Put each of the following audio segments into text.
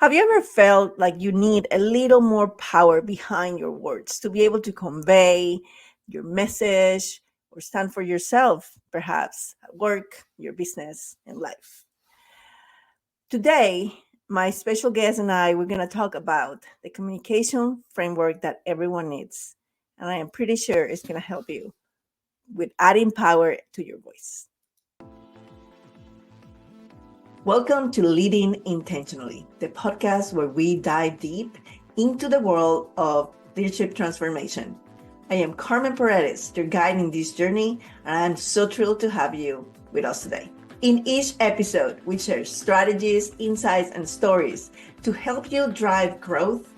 Have you ever felt like you need a little more power behind your words to be able to convey your message or stand for yourself, perhaps at work, your business, and life? Today, my special guest and I, we're going to talk about the communication framework that everyone needs. And I am pretty sure it's going to help you with adding power to your voice. Welcome to Leading Intentionally, the podcast where we dive deep into the world of leadership transformation. I am Carmen Paredes, your guide in this journey, and I'm so thrilled to have you with us today. In each episode, we share strategies, insights, and stories to help you drive growth,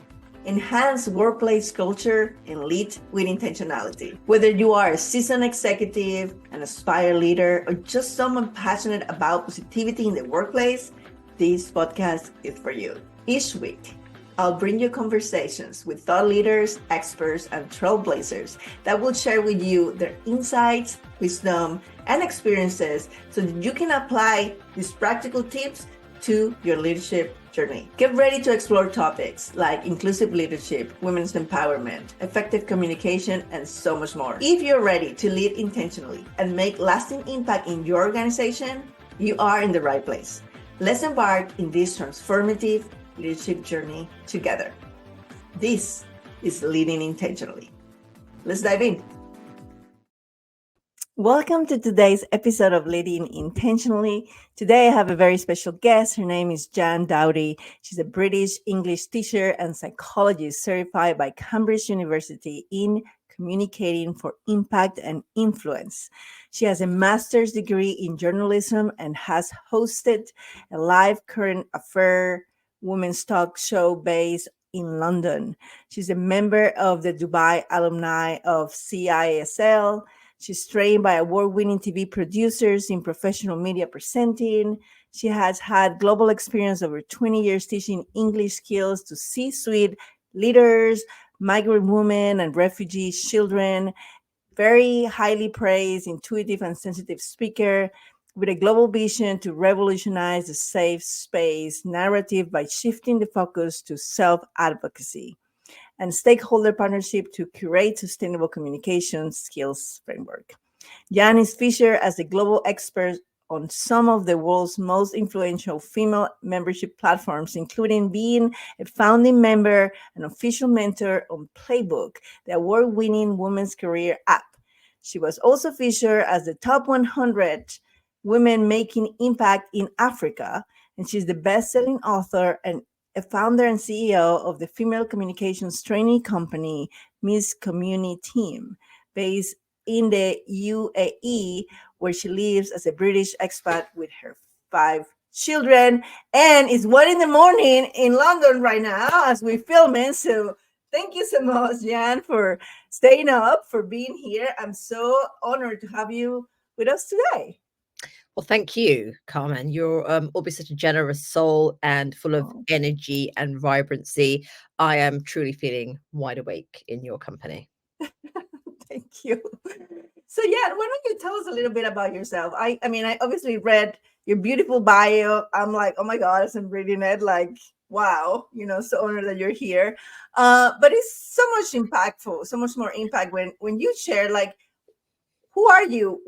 enhance workplace culture, and lead with intentionality. Whether you are a seasoned executive, an aspired leader, or just someone passionate about positivity in the workplace, this podcast is for you. Each week, I'll bring you conversations with thought leaders, experts, and trailblazers that will share with you their insights, wisdom, and experiences so that you can apply these practical tips to your leadership journey. Get ready to explore topics like inclusive leadership, women's empowerment, effective communication, and so much more. If you're ready to lead intentionally and make lasting impact in your organization, you are in the right place. Let's embark in this transformative leadership journey together. This is Leading Intentionally. Let's dive in. Welcome to today's episode of Leading Intentionally. Today I have a very special guest. Her name is Daudi. She's a British English teacher and psychologist certified by Cambridge University in communicating for impact and influence. She has a master's degree in journalism and has hosted a live current affair women's talk show based in London. She's a member of the Dubai alumni of CISL. She's trained by award-winning TV producers in professional media presenting. She has had global experience over 20 years teaching English skills to C-suite leaders, migrant women, and refugee children. Very highly praised, intuitive, and sensitive speaker with a global vision to revolutionize the safe space narrative by shifting the focus to self-advocacy and stakeholder partnership to curate sustainable communication skills framework. Jan is featured as a global expert on some of the world's most influential female membership platforms, including being a founding member and official mentor on Playbook, the award-winning women's career app. She was also featured as the top 100 women making impact in Africa, and she's the best-selling author and a founder and CEO of the female communications training company, Miss Community Team, based in the UAE, where she lives as a British expat with her 5 children. And it's 1 a.m. in London right now as we're filming. So thank you so much, Jan, for staying up, for being here. I'm so honored to have you with us today. Well, thank you, Carmen. You're always such a generous soul and full of energy and vibrancy. I am truly feeling wide awake in your company. Thank you. So yeah, why don't you tell us a little bit about yourself? I mean, I obviously read your beautiful bio. I'm like, oh my God, as I'm reading it, like, wow, so honored that you're here. But it's so much impactful, so much more impact when you share, like, who are you?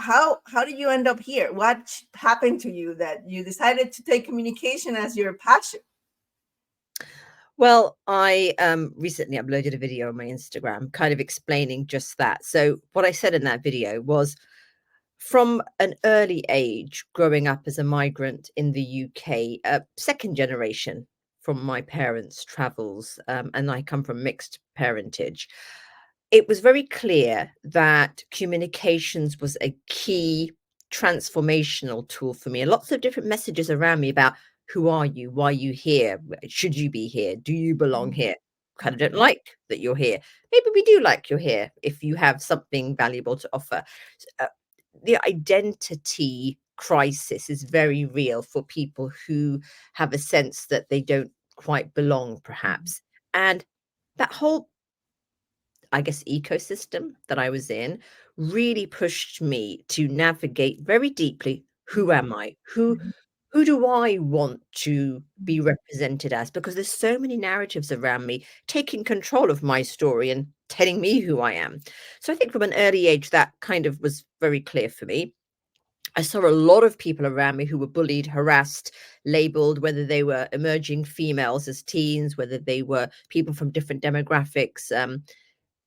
How did you end up here? What happened to you that you decided to take communication as your passion? Well, I recently uploaded a video on my Instagram kind of explaining just that. So what I said in that video was from an early age, growing up as a migrant in the UK, second generation from my parents' travels, and I come from mixed parentage. It was very clear that communications was a key transformational tool for me. And lots of different messages around me about who are you? Why are you here? Should you be here? Do you belong here? Kind of don't like that you're here. Maybe we do like you're here if you have something valuable to offer. The identity crisis is very real for people who have a sense that they don't quite belong, perhaps. And that whole, I guess, ecosystem that I was in really pushed me to navigate very deeply. Who am I? Who who do I want to be represented as? Because there's so many narratives around me taking control of my story and telling me who I am. So I think from an early age, that kind of was very clear for me. I saw a lot of people around me who were bullied, harassed, labeled, whether they were emerging females as teens, whether they were people from different demographics.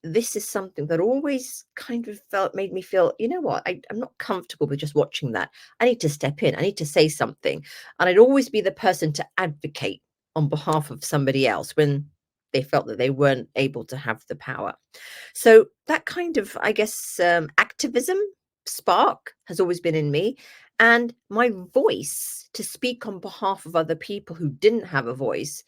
This is something that always kind of made me feel, you know what, I'm not comfortable with just watching that. I need to step in. I need to say something. And I'd always be the person to advocate on behalf of somebody else when they felt that they weren't able to have the power. So that kind of, I guess, activism spark has always been in me. And my voice to speak on behalf of other people who didn't have a voice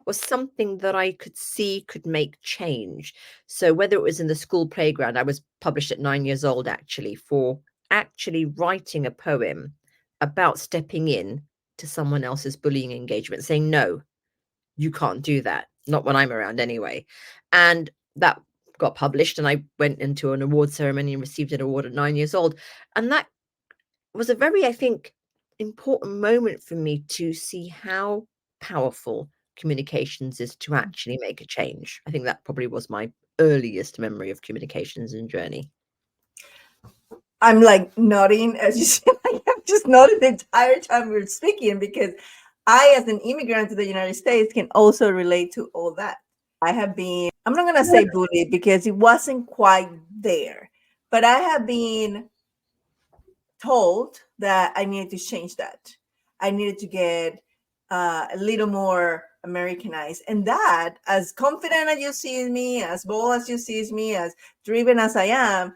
was something that I could see could make change. So whether it was in the school playground, I was published at 9 years old actually for actually writing a poem about stepping in to someone else's bullying engagement, saying, no, you can't do that. Not when I'm around anyway. And that got published and I went into an award ceremony and received an award at 9 years old. And that was a very, I think, important moment for me to see how powerful communications is to actually make a change. I think that probably was my earliest memory of communications and journey. I'm like nodding as you said. I have just nodded the entire time we were speaking because I, as an immigrant to the United States, can also relate to all that. I have been, I'm not going to say bullied because it wasn't quite there, but I have been told that I needed to change that. I needed to get a little more Americanized. And that, as confident as you see me, as bold as you see me, as driven as I am,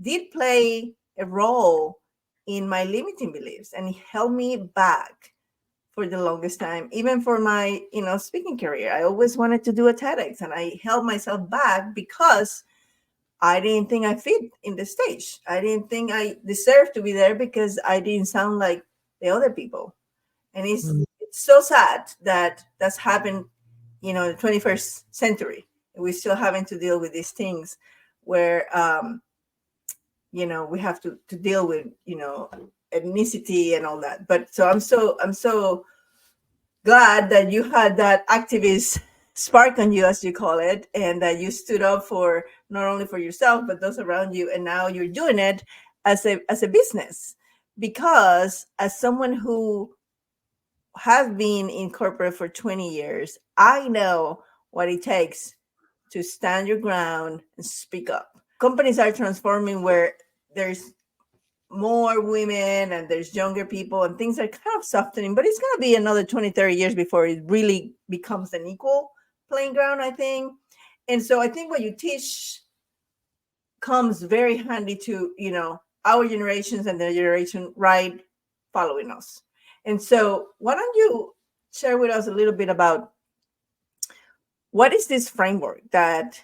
did play a role in my limiting beliefs, and it held me back for the longest time, even for my speaking career. I always wanted to do a TEDx, and I held myself back because I didn't think I fit in the stage. I didn't think I deserved to be there because I didn't sound like the other people. And it's so sad that that's happened, in the 21st century. We're still having to deal with these things where we have to deal with ethnicity and all that. But so I'm so glad that you had that activist spark on you, as you call it, and that you stood up for not only for yourself but those around you, and now you're doing it as a business. Because as someone who has been in corporate for 20 years, I know what it takes to stand your ground and speak up. Companies are transforming where there's more women and there's younger people and things are kind of softening, but it's going to be another 20, 30 years before it really becomes an equal playing ground, I think. And so I think what you teach comes very handy to, our generations and the generation right following us. And so why don't you share with us a little bit about what is this framework that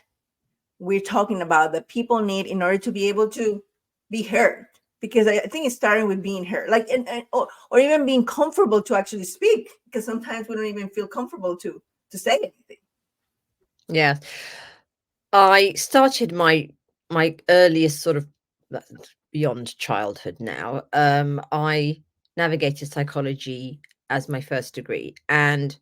we're talking about that people need in order to be able to be heard? Because I think it's starting with being heard, like, or even being comfortable to actually speak, because sometimes we don't even feel comfortable to say anything. Yeah. I started my earliest sort of beyond childhood now. I navigated psychology as my first degree, and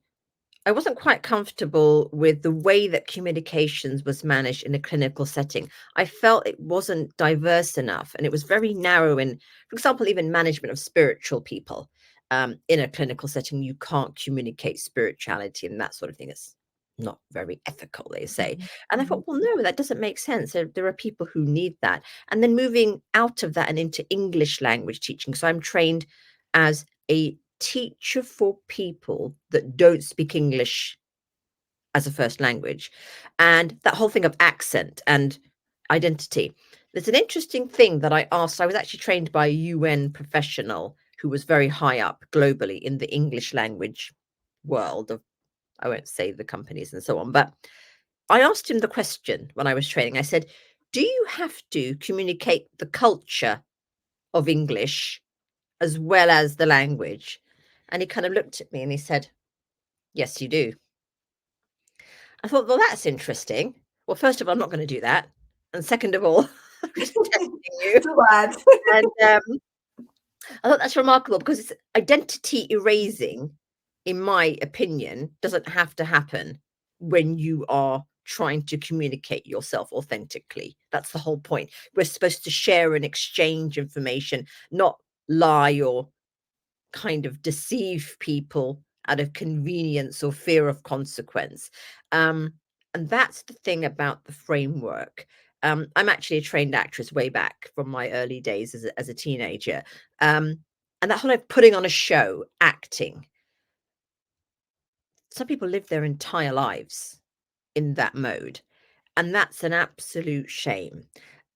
I wasn't quite comfortable with the way that communications was managed in a clinical setting. I felt it wasn't diverse enough, and it was very narrow in, for example, even management of spiritual people. In a clinical setting, you can't communicate spirituality and that sort of thing. It's not very ethical, they say. And I thought, well, no, that doesn't make sense. There are people who need that. And then moving out of that and into English language teaching. So I'm trained as a teacher for people that don't speak English as a first language, and that whole thing of accent and identity. There's an interesting thing that I asked. I was actually trained by a UN professional who was very high up globally in the English language world of, I won't say the companies and so on, but I asked him the question when I was training. I said, do you have to communicate the culture of English as well as the language? And he kind of looked at me and he said, yes, you do. I thought, well, that's interesting. Well, first of all, I'm not going to do that. And second of all, I'm just testing you. Too bad. And I thought that's remarkable because it's identity erasing, in my opinion, doesn't have to happen when you are trying to communicate yourself authentically. That's the whole point. We're supposed to share and exchange information, not lie or kind of deceive people out of convenience or fear of consequence. And that's the thing about the framework. I'm actually a trained actress way back from my early days as a teenager. And that whole like putting on a show, acting, some people live their entire lives in that mode. And that's an absolute shame.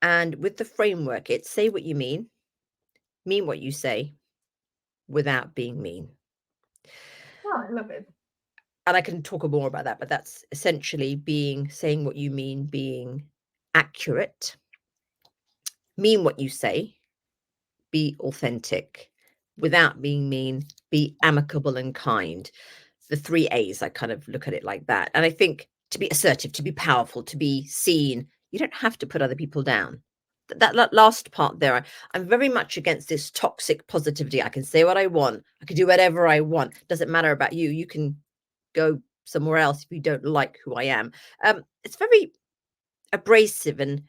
And with the framework, it's say what you mean what you say without being mean. Oh, I love it. And I can talk more about that, but that's essentially saying what you mean, being accurate, mean what you say, be authentic, without being mean, be amicable and kind. The 3 A's, I kind of look at it like that. And I think to be assertive, to be powerful, to be seen, you don't have to put other people down. That last part there, I'm very much against this toxic positivity. I can say what I want. I can do whatever I want. Doesn't matter about you. You can go somewhere else if you don't like who I am. It's very abrasive and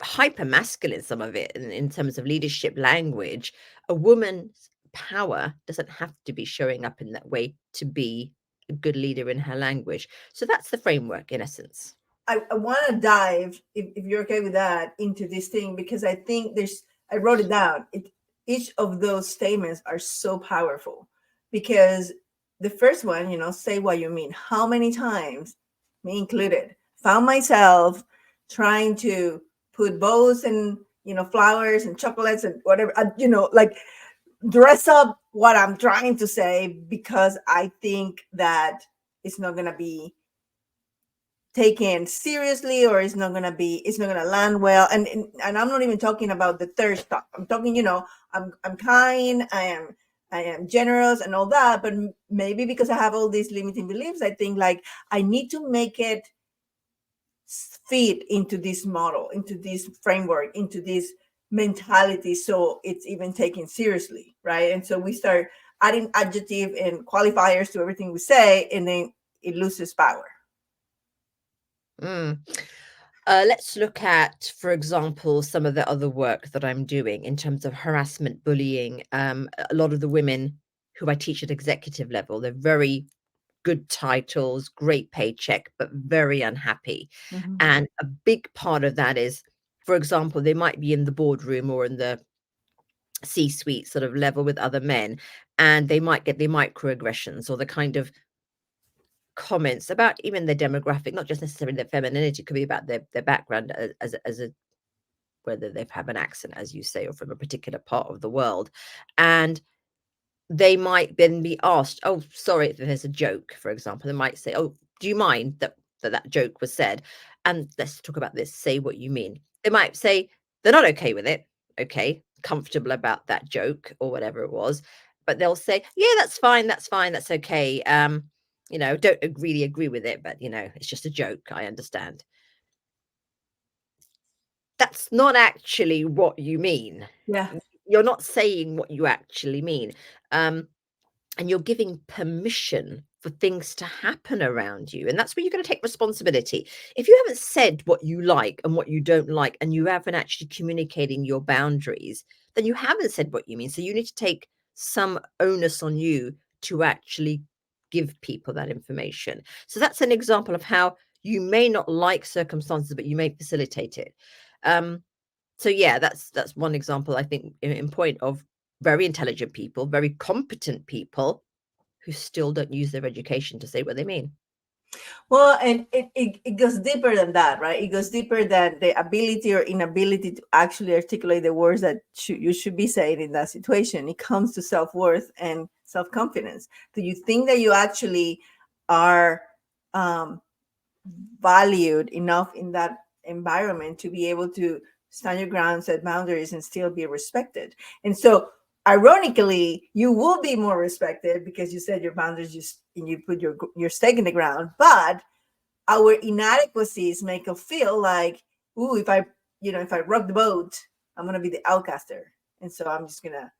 hyper masculine, some of it, in terms of leadership language. A woman's power doesn't have to be showing up in that way to be a good leader in her language. So that's the framework in essence. I want to dive, if you're okay with that, into this thing, because I think I wrote it down. Each of those statements are so powerful, because the first one, say what you mean. How many times, me included, found myself trying to put bows and, flowers and chocolates and whatever, like dress up what I'm trying to say, because I think that it's not going to be taken seriously, or it's not gonna land well. And I'm not even talking about the third stuff. I'm talking, I'm kind, I am generous and all that, but maybe because I have all these limiting beliefs, I think like I need to make it fit into this model, into this framework, into this mentality, so it's even taken seriously, right? And so we start adding adjective and qualifiers to everything we say, and then it loses power. Mm. Let's look at, for example, some of the other work that I'm doing in terms of harassment, bullying. A lot of the women who I teach at executive level, they're very good titles, great paycheck, but very unhappy. Mhm. And a big part of that is, for example, they might be in the boardroom or in the C-suite sort of level with other men, and they might get the microaggressions or the kind of comments about even their demographic, not just necessarily their femininity. It could be about their background as a whether they've have an accent, as you say, or from a particular part of the world. And they might then be asked, "Oh, sorry if there's a joke," for example. They might say, "Oh, do you mind that joke was said?" And let's talk about this. Say what you mean. They might say they're not okay with it. Okay, comfortable about that joke or whatever it was, but they'll say, "Yeah, that's fine. That's fine. That's okay. Don't really agree with it, but it's just a joke. I understand." That's not actually what you mean. Yeah. You're not saying what you actually mean. And you're giving permission for things to happen around you. And that's where you're going to take responsibility. If you haven't said what you like and what you don't like, and you haven't actually communicating your boundaries, then you haven't said what you mean. So you need to take some onus on you to actually give people that information. So that's an example of how you may not like circumstances, but you may facilitate it. So yeah, that's one example, I think, in point of very intelligent people, very competent people who still don't use their education to say what they mean. Well, and it goes deeper than that, right? It goes deeper than the ability or inability to actually articulate the words that you should be saying in that situation. It comes to self-worth and self-confidence. Do you think that you actually are valued enough in that environment to be able to stand your ground, set boundaries, and still be respected? And so ironically, you will be more respected because you set your boundaries, and you put your stake in the ground. But our inadequacies make us feel like, ooh, if I rock the boat, I'm gonna be the outcaster, and so I'm just gonna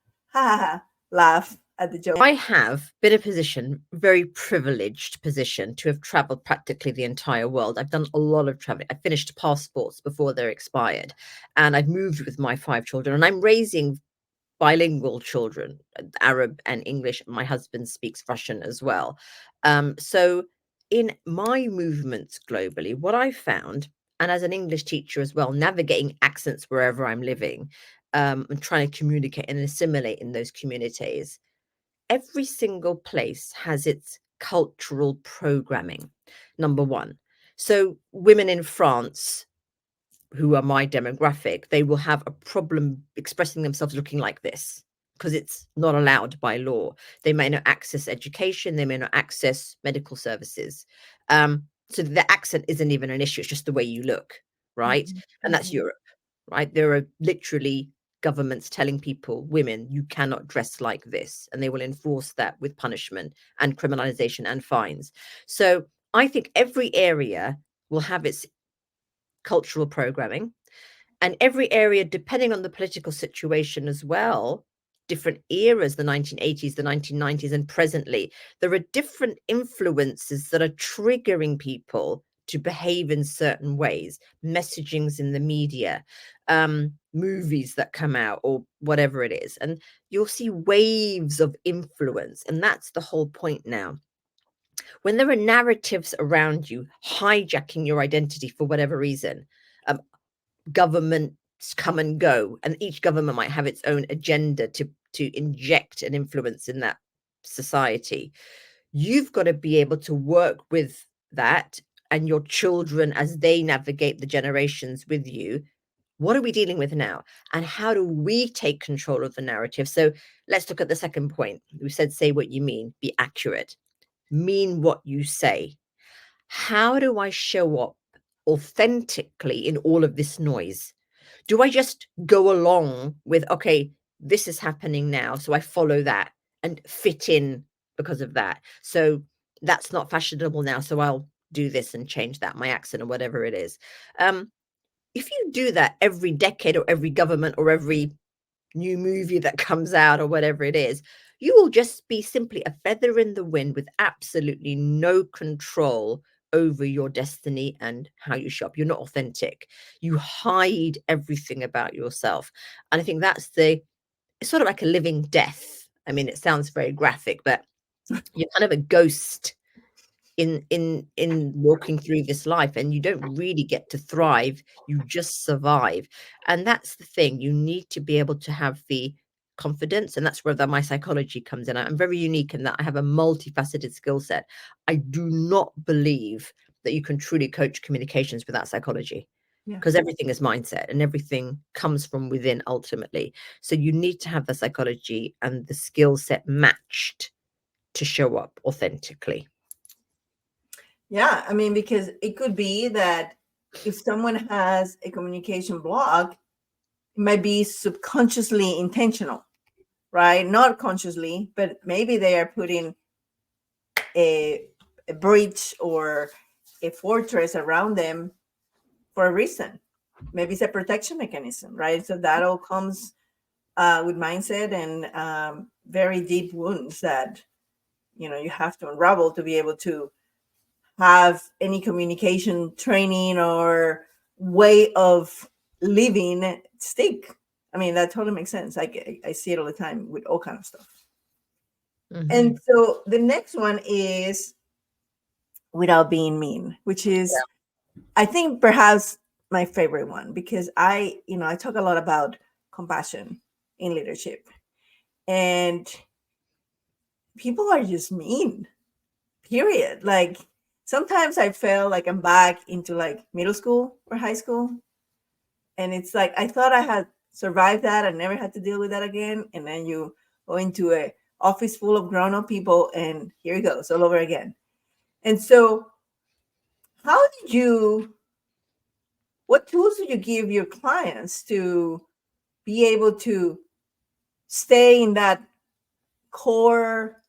ha ha, laugh at the joke. I have been a position, very privileged position, to have traveled practically the entire world. I've done a lot of traveling. I finished passports before they're expired, and I've moved with my 5 children, and I'm raising bilingual children, Arab and English. My husband speaks Russian as well. So in my movements globally, what I found, and as an English teacher as well, navigating accents wherever I'm living, and trying to communicate and assimilate in those communities, every single place has its cultural programming, number one. So women in France who are my demographic, they will have a problem expressing themselves looking like this because it's not allowed by law. They may not access education, they may not access medical services. So the accent isn't even an issue, it's just the way you look, right? Mhm, And that's mhm. Europe, right? There are literally governments telling people, women, you cannot dress like this, and they will enforce that with punishment and criminalization and fines. So I think every area will have its cultural programming, and every area, depending on the political situation as well, different eras, the 1980s, the 1990s, and presently, there are different influences that are triggering people to behave in certain ways, messagings in the media, movies that come out, or whatever it is. And you'll see waves of influence. And that's the whole point now. When there are narratives around you hijacking your identity for whatever reason, um, governments come and go, and each government might have its own agenda to inject an influence in that society. You've got to be able to work with that and your children as they navigate the generations with you. What are we dealing with now? And how do we take control of the narrative? So let's look at the second point. We said, say what you mean, be accurate, mean what you say. How do I show up authentically in all of this noise? Do I just go along with, okay, this is happening now, so I follow that and fit in because of that? So that's not fashionable now, so I'll do this and change that, my accent or whatever it is. If you do that every decade or every government or every new movie that comes out or whatever it is, you will just be simply a feather in the wind with absolutely no control over your destiny and how you shop. You're not authentic. You hide everything about yourself. And I think that's it's sort of like a living death. I mean, it sounds very graphic, but you're kind of a ghost in walking through this life, and you don't really get to thrive, you just survive. And that's the thing, you need to be able to have the confidence, and that's where my psychology comes in. I'm very unique in that I have a multifaceted skill set. I do not believe that you can truly coach communications without psychology, Yeah. because everything is mindset and everything comes from within ultimately. So you need to have the psychology and the skill set matched to show up authentically. Yeah, I mean, because it could be that if someone has a communication block, it might be subconsciously intentional, right? Not consciously, but maybe they are putting a, a breach or a fortress around them for a reason. Maybe it's a protection mechanism, right? So that all comes with mindset and very deep wounds that you have to unravel to be able to have any communication training or way of living stick. I mean, that totally makes sense. I see it all the time with all kind of stuff. Mm-hmm. And so the next one is without being mean, which is, I think, perhaps my favorite one, because I talk a lot about compassion in leadership, and people are just mean, period. Like, sometimes I feel like I'm back into like middle school or high school, and it's like I thought I had survived that. I never had to deal with that again. And then you go into a office full of grown-up people, and here it goes all over again. And so, how did you what tools do you give your clients to be able to stay in that core,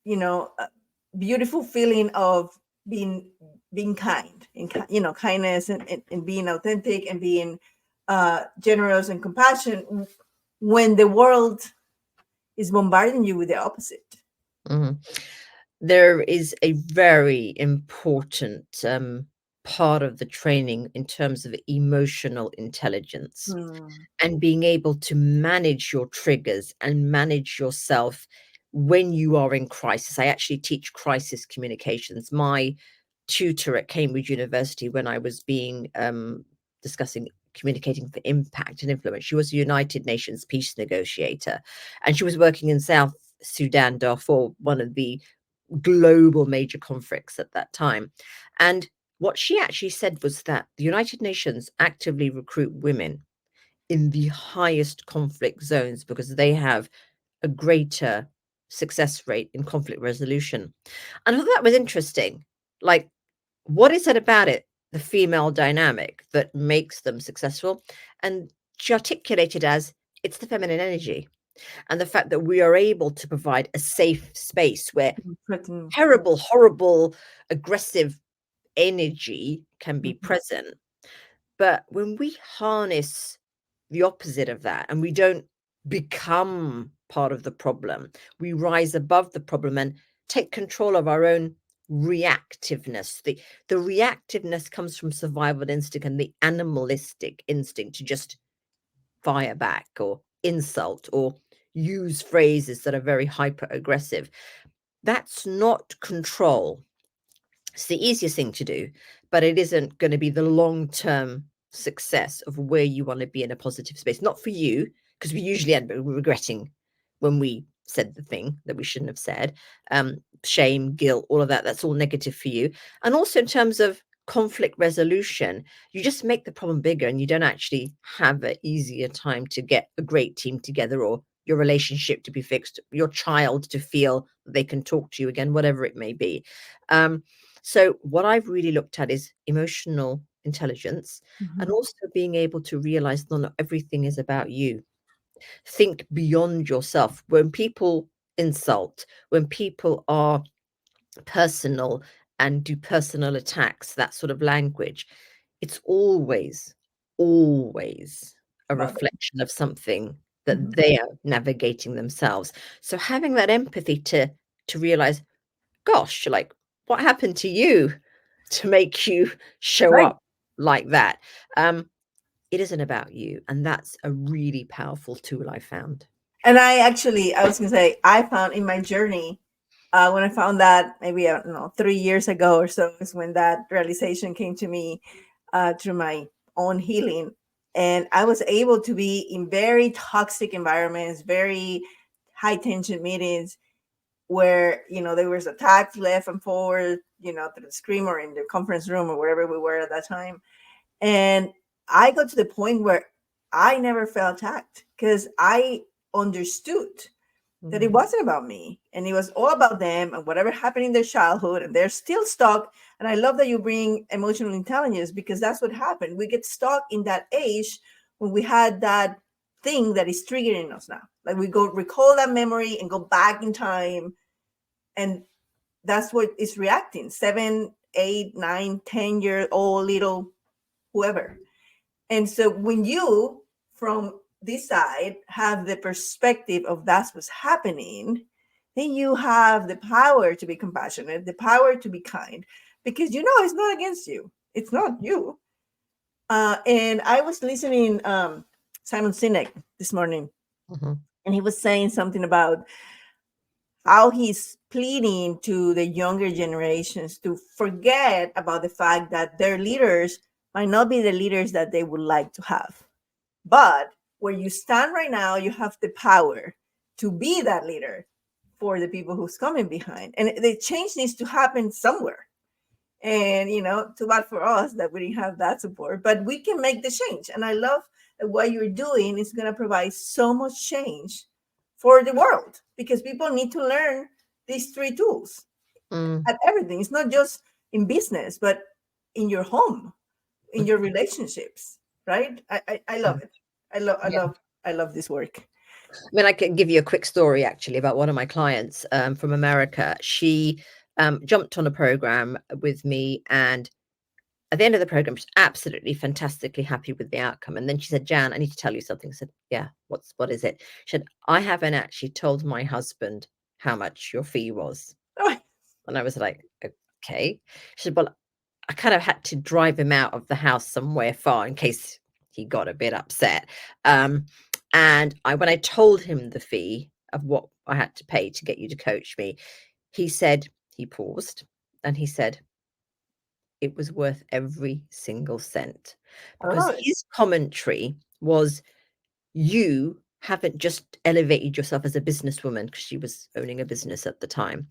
you know uh, beautiful feeling of being kind and kindness, and being authentic and being generous and compassion, when the world is bombarding you with the opposite? Mhm. There is a very important part of the training in terms of emotional intelligence Hmm. and being able to manage your triggers and manage yourself when you are in crisis. I actually teach crisis communications. My tutor at Cambridge University, when I was being discussing communicating for impact and influence, she was a United Nations peace negotiator, and she was working in South Sudan, Darfur, one of the global major conflicts at that time. And what she actually said was that the United Nations actively recruit women in the highest conflict zones because they have a greater success rate in conflict resolution. And I thought that was interesting. Like, what is it about it, the female dynamic, that makes them successful? And she articulated as it's the feminine energy and the fact that we are able to provide a safe space where Threaten. terrible, horrible, aggressive energy can be Mhm. present. But when we harness the opposite of that and we don't become part of the problem, we rise above the problem and take control of our own reactiveness. The reactiveness comes from survival instinct and the animalistic instinct to just fire back or insult or use phrases that are very hyper aggressive. That's not control. It's the easiest thing to do, but it isn't going to be the long-term success of where you want to be in a positive space. Not for you, because we usually end up regretting when we said the thing that we shouldn't have said. Shame, guilt, all of that, that's all negative for you. And also in terms of conflict resolution, you just make the problem bigger and you don't actually have an easier time to get a great team together or your relationship to be fixed, your child to feel they can talk to you again, whatever it may be. So what I've really looked at is emotional intelligence and Mhm. also being able to realize not everything is about you. Think beyond yourself. When people insult, when people are personal and do personal attacks, that sort of language, it's always a About it. reflection of something that Mhm. they are navigating themselves. So having that empathy to realize, gosh, like, what happened to you to make you show Right. up like that? Um, it isn't about you, and that's a really powerful tool I found. And I was going to say, I found in my journey, when I found that maybe, I don't know, 3 years ago or so is when that realization came to me through my own healing. And I was able to be in very toxic environments, very high tension meetings where, there was attacks left and forward, through the screen or in the conference room or wherever we were at that time. And I got to the point where I never felt attacked because I understood that it Mhm. wasn't about me and it was all about them and whatever happened in their childhood, and they're still stuck. And I love that you bring emotional intelligence, because that's what happened. We get stuck in that age when we had that thing that is triggering us now. Like we go recall that memory and go back in time, and that's what is reacting. 7, 8, 9, 10 year old little whoever. And so when you, from this side, have the perspective of that's what's happening, then you have the power to be compassionate, the power to be kind, because it's not against you. It's not you. And I was listening Simon Sinek this morning, Mhm. and he was saying something about how he's pleading to the younger generations to forget about the fact that their leaders might not be the leaders that they would like to have. But where you stand right now, you have the power to be that leader for the people who's coming behind. And the change needs to happen somewhere. And, too bad for us that we didn't have that support, but we can make the change. And I love that what you're doing is going to provide so much change for the world, because people need to learn these three tools Mm. at everything. It's not just in business, but in your home, in your relationships, right? I love it. Yeah. I love this work. I mean, I can give you a quick story actually about one of my clients from America. She jumped on a program with me and at the end of the program, she's absolutely fantastically happy with the outcome. And then she said, Jan, I need to tell you something. I said, yeah, what is it? She said, I haven't actually told my husband how much your fee was. And I was like, okay. She said, well, I kind of had to drive him out of the house somewhere far in case he got a bit upset. And when I told him the fee of what I had to pay to get you to coach me, he paused and he said, it was worth every single cent, I because love it. his commentary was, you haven't just elevated yourself as a businesswoman, because she was owning a business at the time.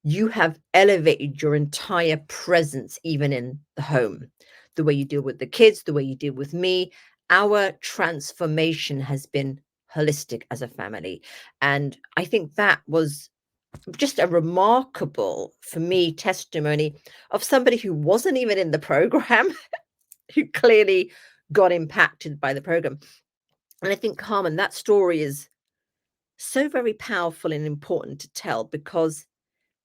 You have elevated your entire presence, even in the home, the way you deal with the kids, the way you deal with me. Our transformation has been holistic as a family. And I think that was just a remarkable, for me, testimony of somebody who wasn't even in the program, who clearly got impacted by the program. And I think, Carmen, that story is so very powerful and important to tell, because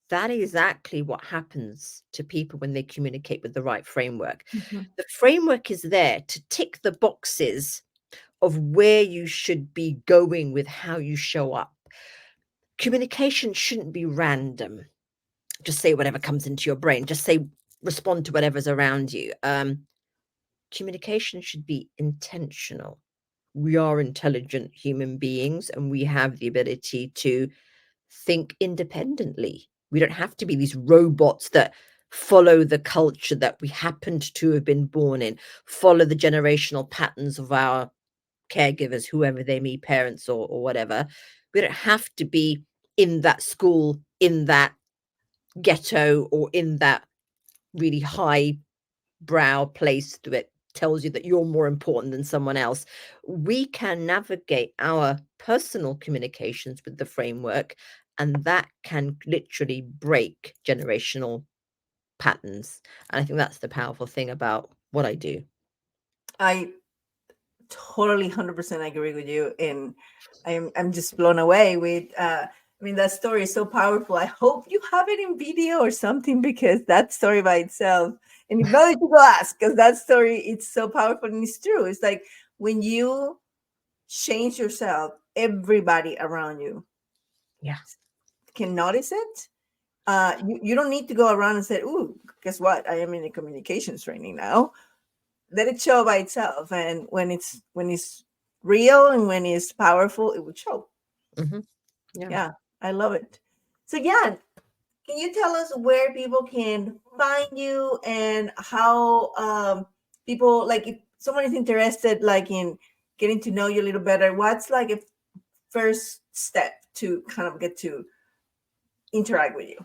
that is exactly what happens to people when they communicate with the right framework. Mhm. The framework is there to tick the boxes of where you should be going with how you show up. Communication shouldn't be random. Just say whatever comes into your brain. Just respond to whatever's around you. Communication should be intentional. We are intelligent human beings, and we have the ability to think independently. We don't have to be these robots that follow the culture that we happened to have been born in, follow the generational patterns of our caregivers, whoever they may be, parents or whatever. We don't have to be in that school, in that ghetto, or in that really high brow place that tells you that you're more important than someone else. We can navigate our personal communications with the framework, and that can literally break generational patterns. And I think that's the powerful thing about what I do. I totally 100% agree with you, and I'm just blown away with I mean, that story is so powerful. I hope you have it in video or something, because that story by itself, and if not, you go ask, because that story, it's so powerful and it's true. It's like when you change yourself, everybody around you Yeah. can notice it. You don't need to go around and say, "Ooh, guess what? I am in a communications training now." Let it show by itself, and when it's real and when it's powerful, it would show. Mm-hmm. Yeah. Yeah, I love it. So yeah, can you tell us where people can find you, and how people, like, if someone is interested, like, in getting to know you a little better, what's like a first step to kind of get to interact with you?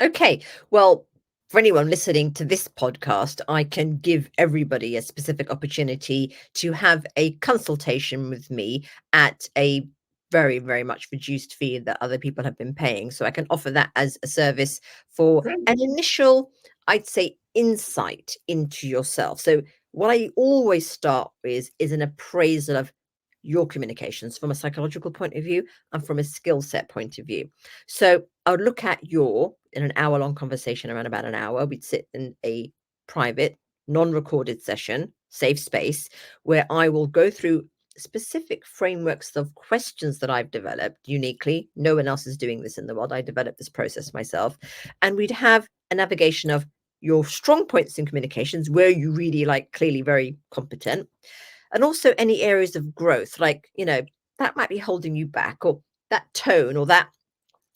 Okay. Well, for anyone listening to this podcast, I can give everybody a specific opportunity to have a consultation with me at a very, very much reduced fee that other people have been paying. So I can offer that as a service for Great. an initial, I'd say, insight into yourself. So what I always start with is an appraisal of your communications from a psychological point of view and from a skill set point of view. So I would look at in an hour-long conversation, around about an hour, we'd sit in a private, non-recorded session, safe space, where I will go through specific frameworks of questions that I've developed uniquely. No one else is doing this in the world. I developed this process myself. And we'd have a navigation of your strong points in communications, where you really clearly very competent, and also any areas of growth, that might be holding you back, or that tone, or that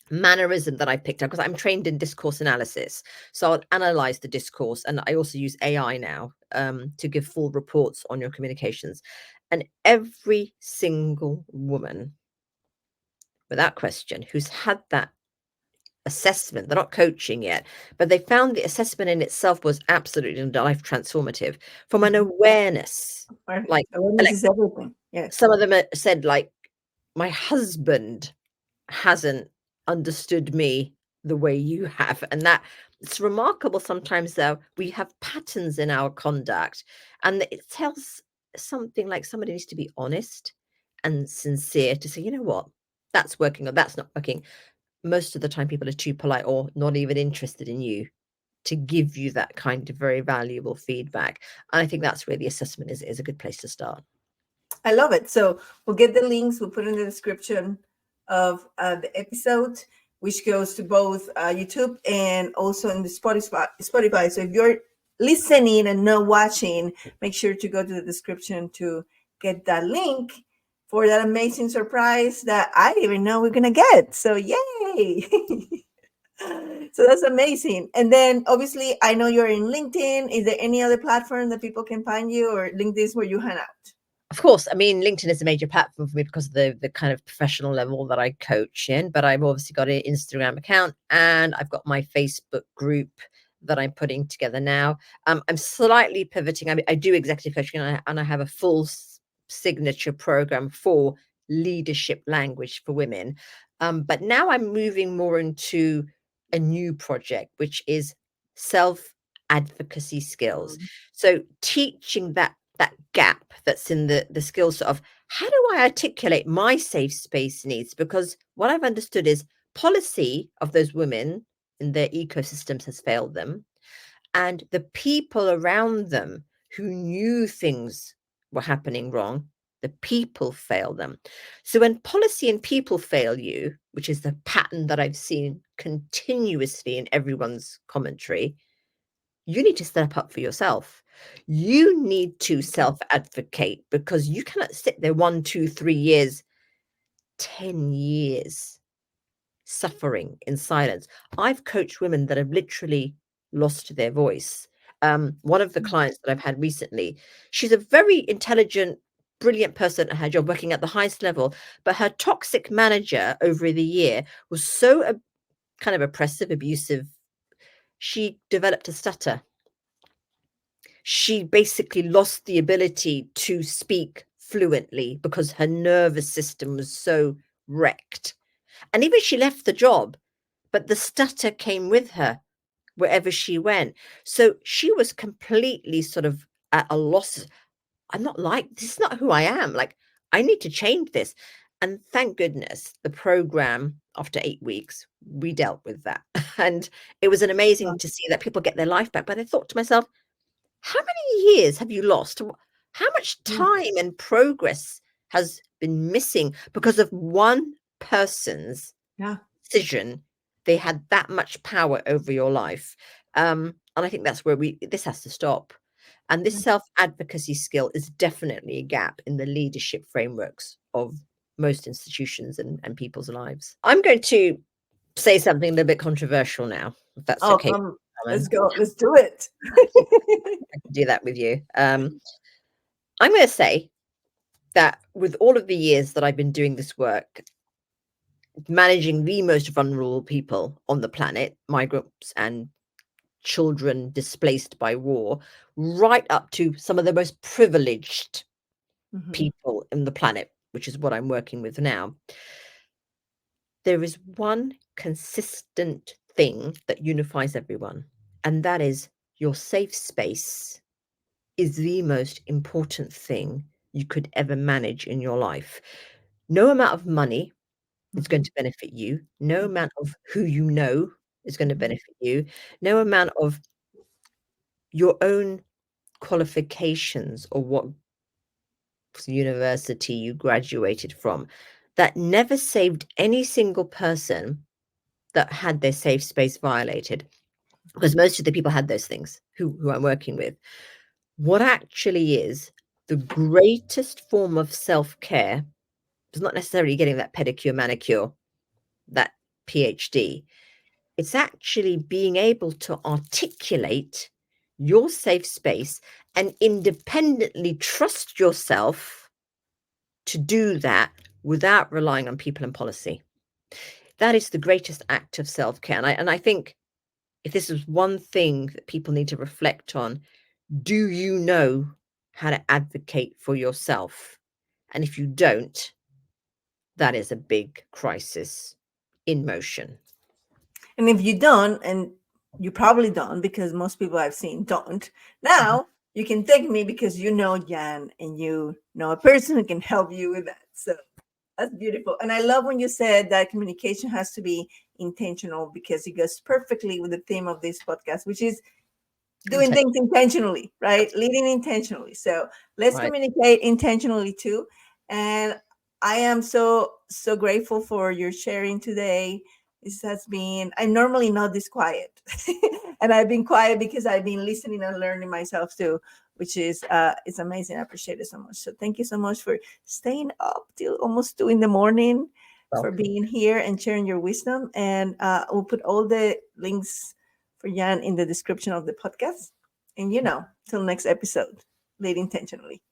mannerism that I picked up, because I'm trained in discourse analysis. So I'll analyze the discourse, and I also use AI now to give full reports on your communications. And every single woman, without question, who's had that assessment, they're not coaching yet, but they found the assessment in itself was absolutely life transformative, from an awareness. Awareness is everything. Yes. Some of them said, my husband hasn't understood me the way you have. And that it's remarkable sometimes, though, we have patterns in our conduct, and it tells something like somebody needs to be honest and sincere to say, you know what, that's working or that's not working. Most of the time people are too polite or not even interested in you to give you that kind of very valuable feedback. And I think that's where the assessment is a good place to start. I love it. So we'll get the links. We'll put in the description of the episode, which goes to both YouTube and also in the Spotify. So if you're listening and not watching, make sure to go to the description to get that link for that amazing surprise that I didn't even know we're gonna get. So yay! So that's amazing. And then obviously, I know you're in LinkedIn. Is there any other platform that people can find you, or LinkedIn is where you hang out? Of course, I mean, LinkedIn is a major platform for me because of the kind of professional level that I coach in, but I've obviously got an Instagram account and I've got my Facebook group that I'm putting together now. I'm slightly pivoting. I do executive coaching and I have a full signature program for leadership language for women. But now I'm moving more into a new project, which is self-advocacy skills. So teaching that gap that's in the skills of how do I articulate my safe space needs? Because what I've understood is policy of those women in their ecosystems has failed them. And the people around them who knew things were happening wrong, the people fail them. So when policy and people fail you, which is the pattern that I've seen continuously in everyone's commentary, you need to step up for yourself. You need to self-advocate because you cannot sit there 1, 2, 3 years, 10 years suffering in silence. I've coached women that have literally lost their voice. One of the clients that I've had recently, she's a very intelligent, brilliant person at her job, working at the highest level, but her toxic manager over the year was so kind of oppressive, abusive. She developed a stutter. She basically lost the ability to speak fluently because her nervous system was so wrecked. And even she left the job, but the stutter came with her wherever she went. So she was completely sort of at a loss. I'm not like, this is not who I am. Like, I need to change this. And thank goodness the program, after 8 weeks, we dealt with that. And it was an amazing to see that people get their life back. But I thought to myself, how many years have you lost? How much time and progress has been missing because of one person's decision? They had that much power over your life. And I think that's where this has to stop. And this self-advocacy skill is definitely a gap in the leadership frameworks of most institutions and people's lives. I'm going to say something a little bit controversial now, if that's okay. Let's go. Let's do it. I can do that with you. I'm going to say that with all of the years that I've been doing this work, managing the most vulnerable people on the planet, migrants and children displaced by war, right up to some of the most privileged people in the planet, which is what I'm working with now. There is one consistent thing that unifies everyone, and that is your safe space is the most important thing you could ever manage in your life. No amount of money is going to benefit you. No amount of who you know is going to benefit you. No amount of your own qualifications or what university you graduated from. That never saved any single person that had their safe space violated, because most of the people had those things who I'm working with. What actually is the greatest form of self-care is not necessarily getting that pedicure, manicure, that PhD. It's actually being able to articulate your safe space and independently trust yourself to do that without relying on people and policy. That is the greatest act of self-care. And I think if this is one thing that people need to reflect on, do you know how to advocate for yourself? And if you don't, that is a big crisis in motion. And if you don't, and you probably don't, because most people I've seen don't, now you can thank me because you know Jan and you know a person who can help you with that. So that's beautiful. And I love when you said that communication has to be intentional, because it goes perfectly with the theme of this podcast, which is doing things intentionally, right? Leading intentionally. So let's communicate intentionally too. And I am so grateful for your sharing today. This has been, I'm normally not this quiet. And I've been quiet because I've been listening and learning myself too, which is it's amazing. I appreciate it so much. So thank you so much for staying up till almost 2 a.m, for being here and sharing your wisdom. And we'll put all the links for Jan in the description of the podcast. And till next episode, lead intentionally.